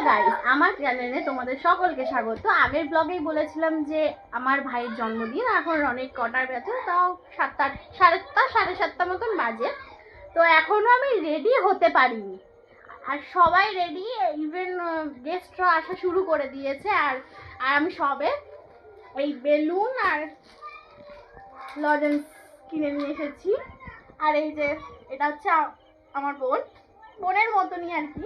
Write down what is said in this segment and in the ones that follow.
Guys, আমার চ্যানেলে তোমাদের সকলকে স্বাগত। আগের ব্লগেই বলেছিলাম যে আমার ভাইয়ের জন্মদিন, এখন অনেক কটার বাজে, তাও 7টা, 7:30 মতন বাজে। তো এখনো আমি রেডি হতে পারিনি, আর সবাই রেডি, ইভেন গেস্টরা আসা শুরু করে দিয়েছে। আর আমি সবে এই বেলুন আর লজেন্স কিনে নিয়ে এসেছি। আর এই যে এটা হচ্ছে আমার বোনের মতনই আর কি।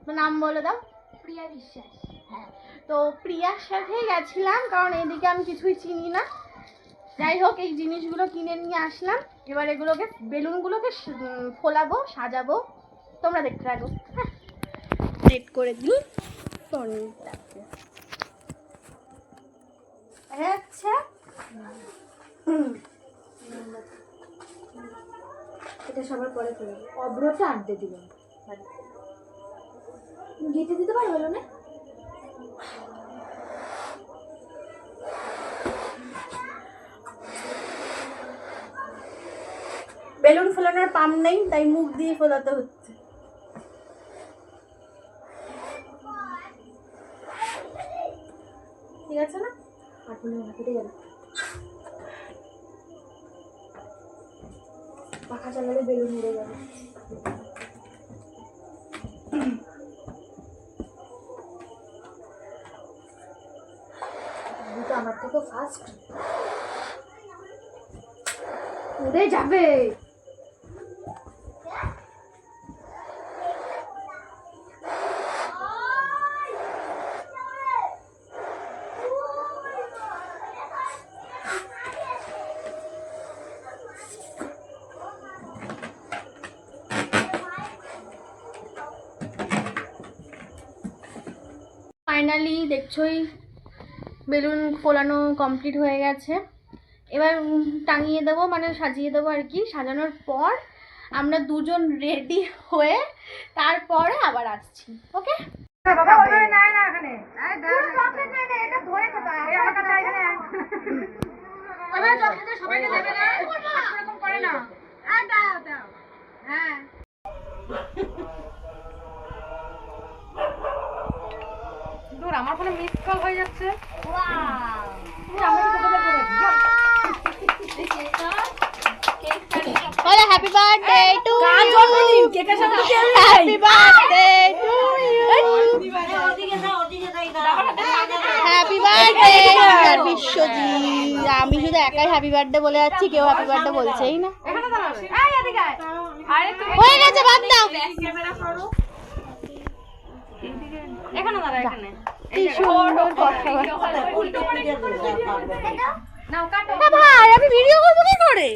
তো নাম বলে দাও। প্রিয়া বিশ্বাস। হ্যাঁ, তো প্রিয়ার সাথেই গেছিলাম, কারণ এদিকে আমি কিছুই চিনি না। যাই হোক, এই জিনিসগুলো কিনে নিয়ে আসলাম। এবার এগুলোকে, বেলুনগুলোকে ফোলাবো, সাজাবো, তোমরা দেখতে থাকো। হ্যাঁ, সেট করে দিই টনিটাকে। আচ্ছা, এটা সবার পরে করে অব্রটা আনতে দিলাম, গেটে দিতে পারবো না। বেলুন ফোলানোর পাম্প নেই, তাই মুখ দিয়ে ফোলাতে হচ্ছে। ঠিক আছে না? কেটে গেল, পাখা চালালে বেলুন উড়ে যাবে। দুটো আমার থেকে ফাস্ট উড়ে যাবে। ফাইনালি দেখছোই বেলুন ফোলানো কমপ্লিট হয়ে গেছে। এবার টাঙিয়ে দেবো, মানে সাজিয়ে দেবো আর কি। সাজানোর পর আমরা দুজন রেডি হয়ে তারপরে আবার আসছি। ওকে? আমার ফোনে মিস কল হয়ে যাচ্ছে। বলে happy birthday to you, happy birthday to you, happy birthday Biswajit. আমি শুধু একাই হ্যাপি বার্থডে বলে যাচ্ছি, কেউ হ্যাপি বার্থডে বলছেই না। হয়ে গেছে, বাদ দাও। কি সুন্দর কথা। ভাই, আমি ভিডিও করবো কি করে?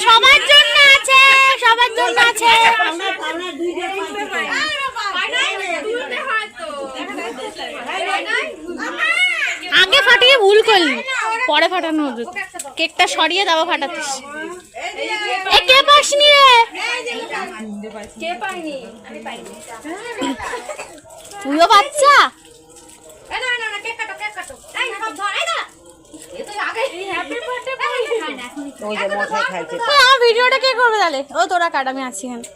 সবার জন্য আছে, সবার জন্য আছে। আগে ফাটিয়ে ভুল করলি, পরে ফাটানো হতো। কেকটা সরিয়ে দাও, ফাটাতিস। এ কে পাসনি রে? তুইও বাচ্চা? আমার ভিডিওটা কে করবে তাহলে? ও তোরা কাট, আমি আছি এখানে।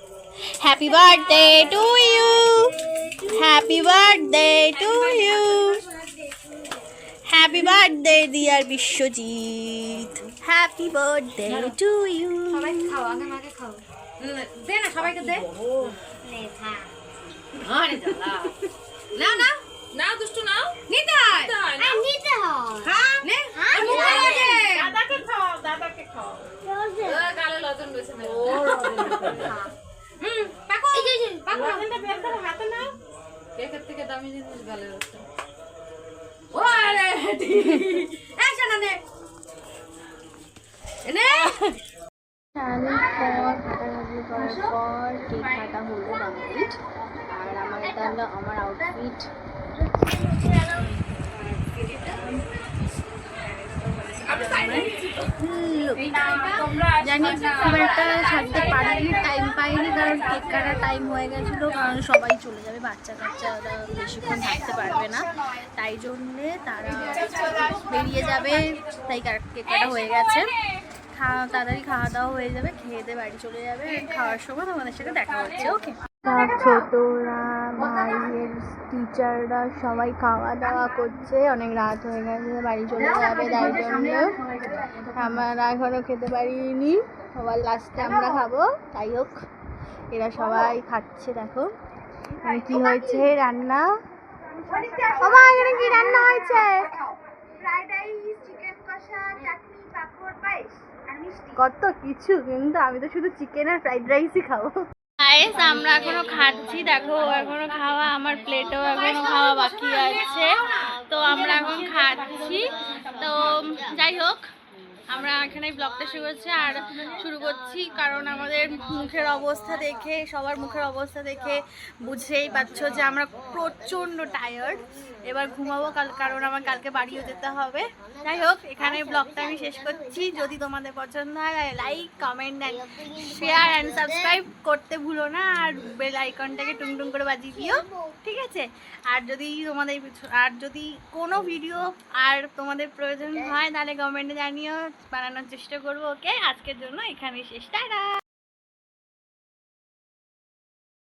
Happy birthday to you, happy birthday to you, happy birthday dear Biswajit, happy birthday to you. সবাই খাও, আগে মাকে খাও। দে না, সবাইকে দে। নে খা। আরে দাদা, নাও নাও নাও, দুষ্টু নাও। নিতে হয়, নিতে হয়। হ্যাঁ নে, আমি খাওয়াবে। দাদাকে খাও, দাদাকে খাও। গালে লজেন বেছে নে। ও পাকো, এই যে পাকো, লজেনটা বের করে হাতে নাও। কেকের থেকে দামি জিনিস গালে আছে। ও আরে এই শোনা নে, এনে ফাটাফাটি করার পর কেক কাটা হলো কমপ্লিট। আর আমার এটা হলো আমার আউটফিট। জানি খুব একটা সারতে পারিনি, টাইম পাইনি, কারণ কেক কাটার টাইম হয়ে গেছিলো, কারণ সবাই চলে যাবে, বাচ্চা কাচ্চারা বেশিক্ষণ থাকতে পারবে না, তাই জন্যে তারা বেরিয়ে যাবে, তাই কেক কাটা হয়ে গেছে। তাড়াতাড়ি খাওয়া দাওয়া হয়ে যাবে, খেয়ে দিয়ে বাড়ি চলে যাবে, খাওয়ার সময় তোমাদের সাথে দেখা হচ্ছে। ওকে, ছোটরা, ভাইয়ের টিচাররা সবাই খাওয়া দাওয়া করছে, অনেক রাত হয়ে গেছে, বাড়ি চলে যাবে, তাই জন্য আমরা এখনো খেতে পারিনি, সবার লাস্টে আমরা খাবো। তাই হোক, এরা সবাই খাচ্ছে। দেখো কি হয়েছে রান্না, বাবা এখানে কি রান্না হয়েছে? ফ্রাইড রাইস, চিকেন কষা, চাটনি, পাঁপড়, পায়েস আর মিষ্টি। কত কিছু, কিন্তু আমি তো শুধু চিকেন আর ফ্রাইড রাইসই খাবো। গাইস, আমরা এখনো খাচ্ছি, দেখো এখনো খাওয়া, আমার প্লেটেও এখনো খাওয়া বাকি আছে, তো আমরা এখন খাচ্ছি। তো যাই হোক, আমরা এখানে ব্লগটা শুরু করছি, কারণ আমাদের মুখের অবস্থা দেখে, সবার মুখের অবস্থা দেখে বুঝতেই পারছো যে আমরা প্রচণ্ড টায়ার্ড। এবার ঘুমাবো কারণ আমার কালকে বাড়িও যেতে হবে। যাই হোক, এখানে ব্লগটা আমি শেষ করছি। যদি তোমাদের পছন্দ হয়, like, comment and share and subscribe করতে ভুলো না, আর বেল আইকনটাকে টুং করে বাজিয়ে দিও, ঠিক আছে? আর যদি কোনো ভিডিও আর তোমাদের প্রয়োজন হয়, তাহলে কমেন্টে জানিও, বানানোর চেষ্টা করবো। ওকে, আজকের জন্য এখানেই শেষ, টাটা।